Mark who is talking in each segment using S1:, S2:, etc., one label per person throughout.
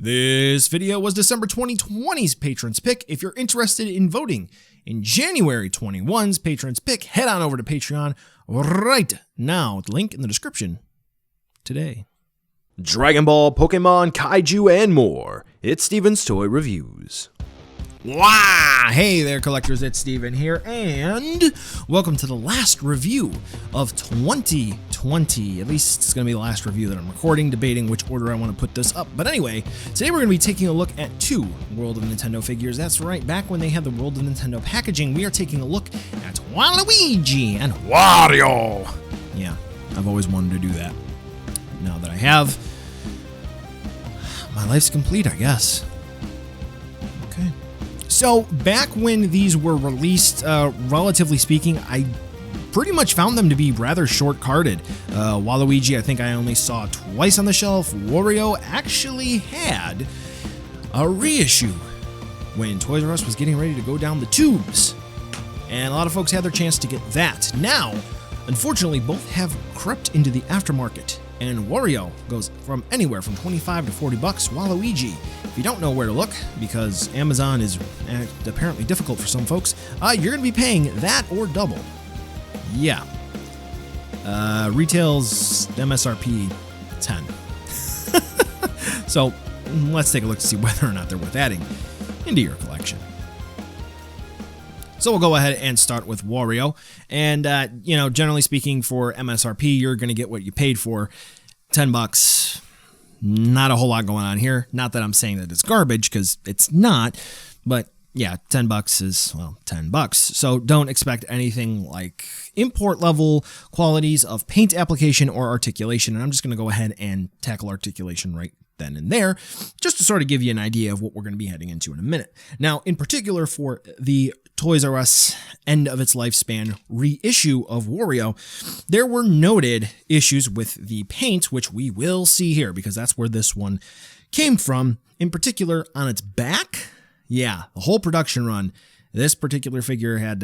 S1: This video was December 2020's Patrons Pick. If you're interested in voting in January 21's Patrons Pick, head on over to Patreon right now. Link in the description today.
S2: Dragon Ball, Pokemon, Kaiju, and more. It's Steven's Toy Reviews.
S1: Wow! Hey there, collectors, it's Steven here, and welcome to the last review of 2020. At least it's going to be the last review that I'm recording, debating which order I want to put this up. But anyway, today we're going to be taking a look at two World of Nintendo figures. That's right, back when they had the World of Nintendo packaging, we are taking a look at Waluigi and Wario. Yeah, I've always wanted to do that. Now that I have, my life's complete, I guess. Okay. So, back when these were released, relatively speaking, I pretty much found them to be rather short-carded. Waluigi, I think I only saw twice on the shelf. Wario actually had a reissue when Toys R Us was getting ready to go down the tubes. And a lot of folks had their chance to get that. Now, unfortunately, both have crept into the aftermarket. And Wario goes from anywhere from 25 to 40 bucks. Waluigi, if you don't know where to look, because Amazon is apparently difficult for some folks, you're going to be paying that or double. Yeah. Retails MSRP 10. So let's take a look to see whether or not they're worth adding into your collection. So we'll go ahead and start with Wario. And, generally speaking, for MSRP, you're going to get what you paid for. 10 bucks. Not a whole lot going on here. Not that I'm saying that it's garbage, because it's not. But, yeah, 10 bucks is, well, 10 bucks. So don't expect anything like import level qualities of paint application or articulation. And I'm just going to go ahead and tackle articulation right then and there, just to sort of give you an idea of what we're going to be heading into in a minute. Now, in particular for the Toys R Us end of its lifespan reissue of Wario, there were noted issues with the paint, which we will see here because that's where this one came from. In particular, on its back, yeah, the whole production run, this particular figure had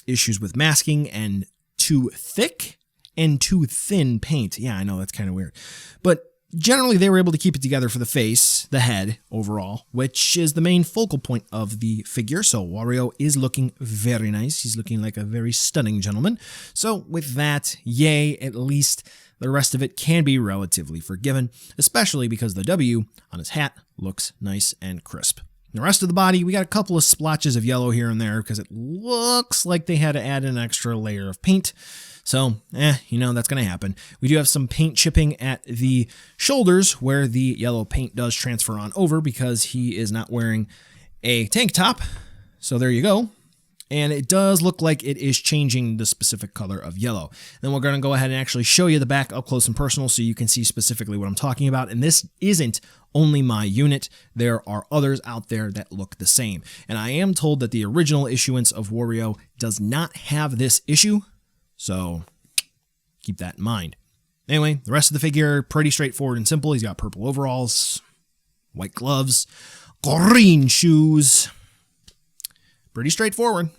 S1: issues with masking and too thick and too thin paint. Yeah, I know, that's kind of weird. But generally, they were able to keep it together for the face, the head overall, which is the main focal point of the figure. So Wario is looking very nice. He's looking like a very stunning gentleman. So with that, yay, at least the rest of it can be relatively forgiven, especially because the W on his hat looks nice and crisp. The rest of the body, we got a couple of splotches of yellow here and there because it looks like they had to add an extra layer of paint. So, that's going to happen. We do have some paint chipping at the shoulders where the yellow paint does transfer on over because he is not wearing a tank top. So there you go. And it does look like it is changing the specific color of yellow. Then we're going to go ahead and actually show you the back up close and personal so you can see specifically what I'm talking about. And this isn't only my unit. There are others out there that look the same. And I am told that the original issuance of Wario does not have this issue. So keep that in mind. Anyway, the rest of the figure, pretty straightforward and simple. He's got purple overalls, white gloves, green shoes. Pretty straightforward.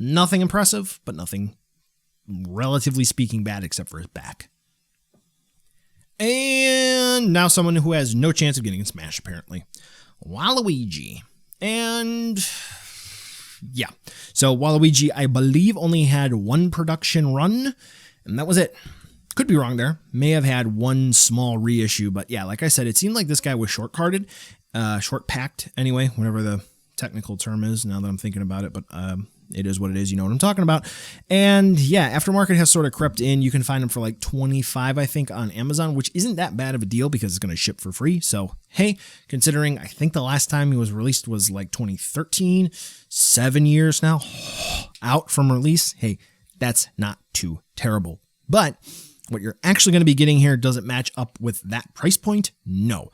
S1: Nothing impressive, but nothing, relatively speaking, bad except for his back. And now someone who has no chance of getting smashed, apparently. Waluigi. And yeah, so Waluigi, I believe, only had one production run, and that was it. Could be wrong there. May have had one small reissue, but yeah, like I said, it seemed like this guy was short-carded, short-packed anyway, whatever the technical term is now that I'm thinking about it, but it is what it is. You know what I'm talking about. And yeah, aftermarket has sort of crept in. You can find them for like $25, I think, on Amazon, which isn't that bad of a deal because it's going to ship for free. So, hey, considering I think the last time he was released was like 2013, 7 years now out from release. Hey, that's not too terrible. But what you're actually going to be getting here, does it match up with that price point? No.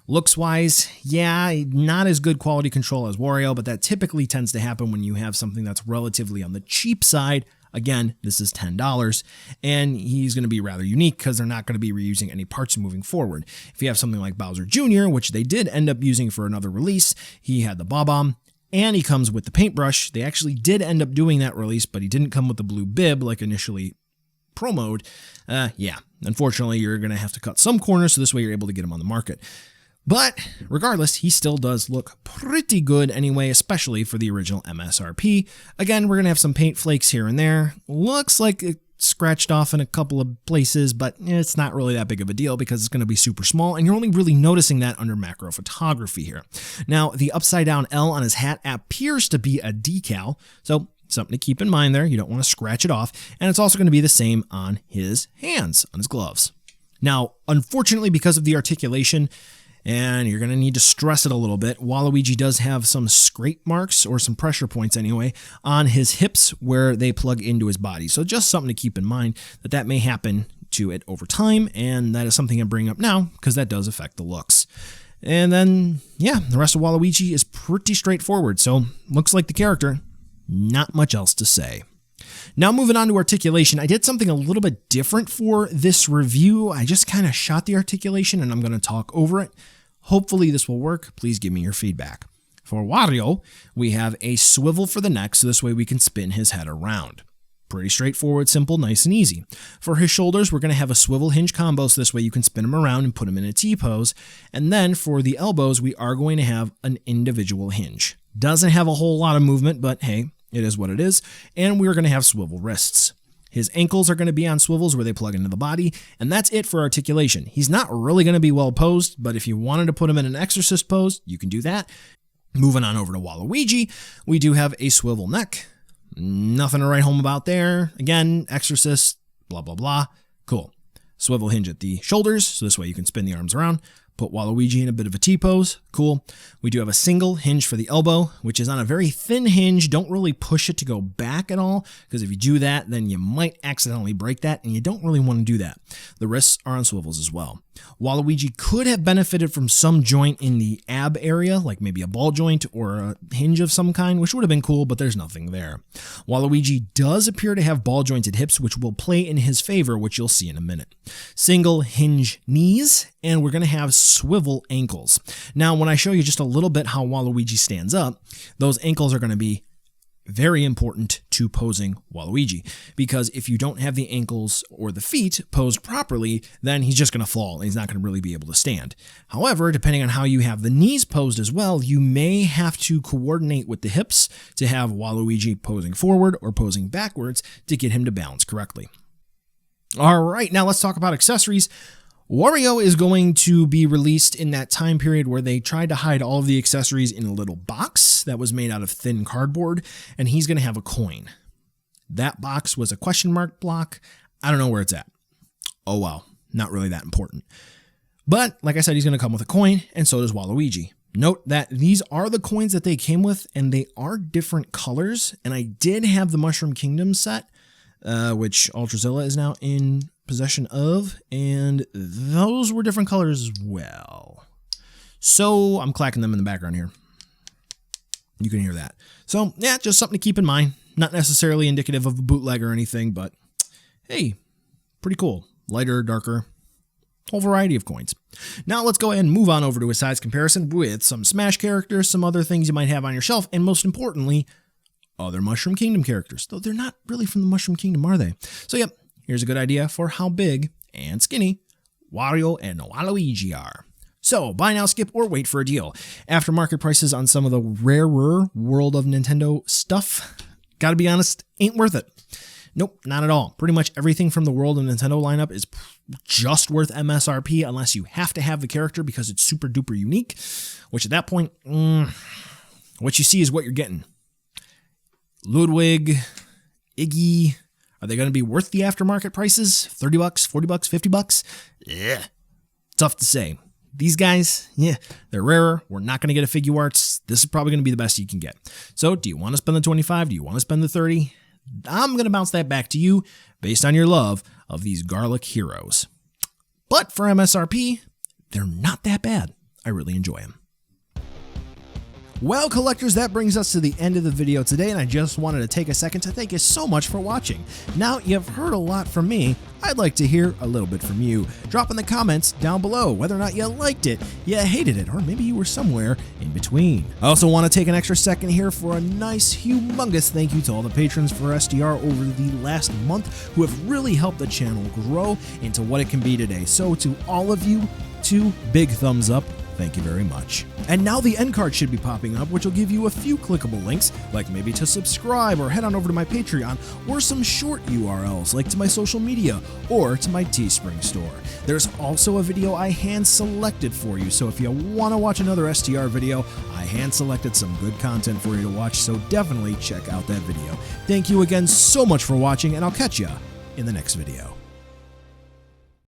S1: Looks-wise, yeah, not as good quality control as Wario, but that typically tends to happen when you have something that's relatively on the cheap side. Again, this is $10, and he's going to be rather unique because they're not going to be reusing any parts moving forward. If you have something like Bowser Jr., which they did end up using for another release, he had the Bob-omb, and he comes with the paintbrush. They actually did end up doing that release, but he didn't come with the blue bib like initially promoed. Yeah, unfortunately, you're going to have to cut some corners, so this way you're able to get him on the market. But regardless, he still does look pretty good anyway, especially for the original MSRP. Again, we're going to have some paint flakes here and there. Looks like it scratched off in a couple of places, but it's not really that big of a deal because it's going to be super small, and you're only really noticing that under macro photography here. Now, the upside down L on his hat appears to be a decal, so something to keep in mind there. You don't want to scratch it off, and it's also going to be the same on his hands, on his gloves. Now, unfortunately, because of the articulation, and you're going to need to stress it a little bit, Waluigi does have some scrape marks, or some pressure points anyway, on his hips where they plug into his body. So just something to keep in mind that may happen to it over time, and that is something I'm bringing up now because that does affect the looks. And then, yeah, the rest of Waluigi is pretty straightforward, so looks like the character. Not much else to say. Now moving on to articulation, I did something a little bit different for this review. I just kind of shot the articulation and I'm going to talk over it. Hopefully this will work. Please give me your feedback. For Wario, we have a swivel for the neck, so this way we can spin his head around. Pretty straightforward, simple, nice and easy. For his shoulders, we're going to have a swivel hinge combo, so this way you can spin him around and put him in a T-pose. And then for the elbows, we are going to have an individual hinge. Doesn't have a whole lot of movement, but hey, it is what it is. And we're going to have swivel wrists. His ankles are going to be on swivels where they plug into the body, and that's it for articulation. He's not really going to be well posed, but if you wanted to put him in an exorcist pose, you can do that. Moving on over to Waluigi, we do have a swivel neck. Nothing to write home about there. Again, exorcist, blah, blah, blah. Cool. Swivel hinge at the shoulders, so this way you can spin the arms around. Put Waluigi in a bit of a T-pose. Cool. We do have a single hinge for the elbow, which is on a very thin hinge. Don't really push it to go back at all, because if you do that, then you might accidentally break that, and you don't really want to do that. The wrists are on swivels as well. Waluigi could have benefited from some joint in the ab area, like maybe a ball joint or a hinge of some kind, which would have been cool, but there's nothing there. Waluigi does appear to have ball jointed hips, which will play in his favor, which you'll see in a minute. Single hinge knees, and we're going to have swivel ankles. Now, when I show you just a little bit how Waluigi stands up, those ankles are going to be very important to posing Waluigi, because if you don't have the ankles or the feet posed properly, then he's just going to fall and he's not going to really be able to stand. However, depending on how you have the knees posed as well, you may have to coordinate with the hips to have Waluigi posing forward or posing backwards to get him to balance correctly. All right, now let's talk about accessories. Wario is going to be released in that time period where they tried to hide all of the accessories in a little box that was made out of thin cardboard, and he's going to have a coin. That box was a question mark block. I don't know where it's at. Oh well, not really that important. But like I said, he's going to come with a coin, and so does Waluigi. Note that these are the coins that they came with, and they are different colors, and I did have the Mushroom Kingdom set, which Ultrazilla is now in possession of, and those were different colors as well. So I'm clacking them in the background here. You can hear that. So yeah, just something to keep in mind. Not necessarily indicative of a bootleg or anything, but hey, pretty cool. Lighter, darker, whole variety of coins. Now let's go ahead and move on over to a size comparison with some Smash characters, some other things you might have on your shelf, and most importantly, other Mushroom Kingdom characters. Though they're not really from the Mushroom Kingdom, are they? So yep. Here's a good idea for how big and skinny Wario and Waluigi are. So, buy now, skip, or wait for a deal. Aftermarket prices on some of the rarer World of Nintendo stuff, gotta be honest, ain't worth it. Nope, not at all. Pretty much everything from the World of Nintendo lineup is just worth MSRP unless you have to have the character because it's super duper unique, which at that point, what you see is what you're getting. Ludwig, Iggy. Are they going to be worth the aftermarket prices? 30 bucks, 40 bucks, 50 bucks? Yeah, tough to say. These guys, yeah, they're rarer. We're not going to get a figure arts. This is probably going to be the best you can get. So do you want to spend the 25? Do you want to spend the 30? I'm going to bounce that back to you based on your love of these garlic heroes. But for MSRP, they're not that bad. I really enjoy them. Well, collectors, that brings us to the end of the video today, and I just wanted to take a second to thank you so much for watching. Now, you've heard a lot from me. I'd like to hear a little bit from you. Drop in the comments down below whether or not you liked it, you hated it, or maybe you were somewhere in between. I also want to take an extra second here for a nice, humongous thank you to all the patrons for SDR over the last month who have really helped the channel grow into what it can be today. So to all of you, 2 big thumbs up. Thank you very much. And now the end card should be popping up, which will give you a few clickable links, like maybe to subscribe or head on over to my Patreon, or some short URLs like to my social media or to my Teespring store. There's also a video I hand selected for you, so if you want to watch another STR video, I hand selected some good content for you to watch, so definitely check out that video. Thank you again so much for watching, and I'll catch ya in the next video.